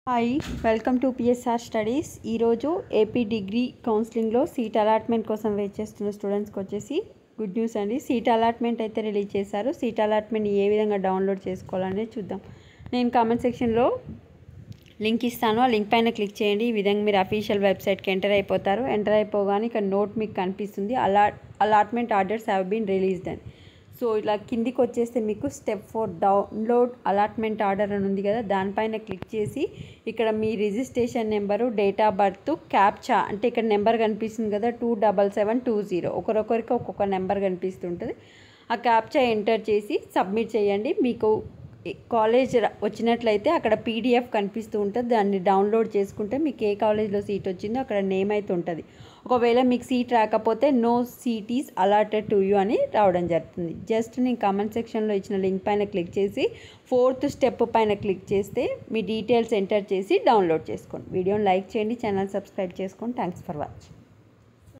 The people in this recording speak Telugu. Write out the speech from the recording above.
Hi welcome to PSR studies. ఈరోజు ఏపీ డిగ్రీ కౌన్సిలింగ్లో సీట్ అలాట్మెంట్ కోసం వెయిట్ చేస్తున్న స్టూడెంట్స్కి వచ్చేసి గుడ్ న్యూస్ అండి. సీట్ అలాట్మెంట్ అయితే రిలీజ్ చేశారు. సీట్ అలాట్మెంట్ ఏ విధంగా డౌన్లోడ్ చేసుకోవాలనేది చూద్దాం. నేను కామెంట్ సెక్షన్లో లింక్ ఇస్తాను. ఆ లింక్ పైన క్లిక్ చేయండి. ఈ విధంగా మీరు అఫీషియల్ వెబ్సైట్కి ఎంటర్ అయిపోతారు. ఎంటర్ అయిపోగానే ఇక్కడ నోట్ మీకు కనిపిస్తుంది, allotment orders have been released అని. సో ఇలా కిందికి వచ్చేస్తే మీకు స్టెప్ 4 డౌన్లోడ్ అలాట్మెంట్ ఆర్డర్ అని ఉంది కదా, దానిపైన క్లిక్ చేసి ఇక్కడ మీ registration number, date of birth, captcha అంటే ఇక్కడ నెంబర్ కనిపిస్తుంది కదా 27720, ఒకరొకరికి ఒక్కొక్క నెంబర్ కనిపిస్తుంటుంది. ఆ క్యాప్చా ఎంటర్ చేసి సబ్మిట్ చేయండి. మీకు కాలేజ్ వచ్చినట్లయితే అక్కడ పీడిఎఫ్ కనిపిస్తూ ఉంటుంది, దాన్ని డౌన్లోడ్ చేసుకుంటే మీకు ఏ కాలేజ్లో సీట్ వచ్చిందో అక్కడ నేమ్ అయితే ఉంటుంది. ఒకవేళ మీకు సీట్ రాకపోతే no seat is allotted to you అని రావడం జరుగుతుంది. జస్ట్ నేను కామెంట్ సెక్షన్లో ఇచ్చిన లింక్ పైన క్లిక్ చేసి 4th స్టెప్ పైన క్లిక్ చేస్తే మీ డీటెయిల్స్ ఎంటర్ చేసి డౌన్లోడ్ చేసుకోండి. వీడియోని లైక్ చేయండి, ఛానల్ సబ్స్క్రైబ్ చేసుకోండి. Thanks for watching.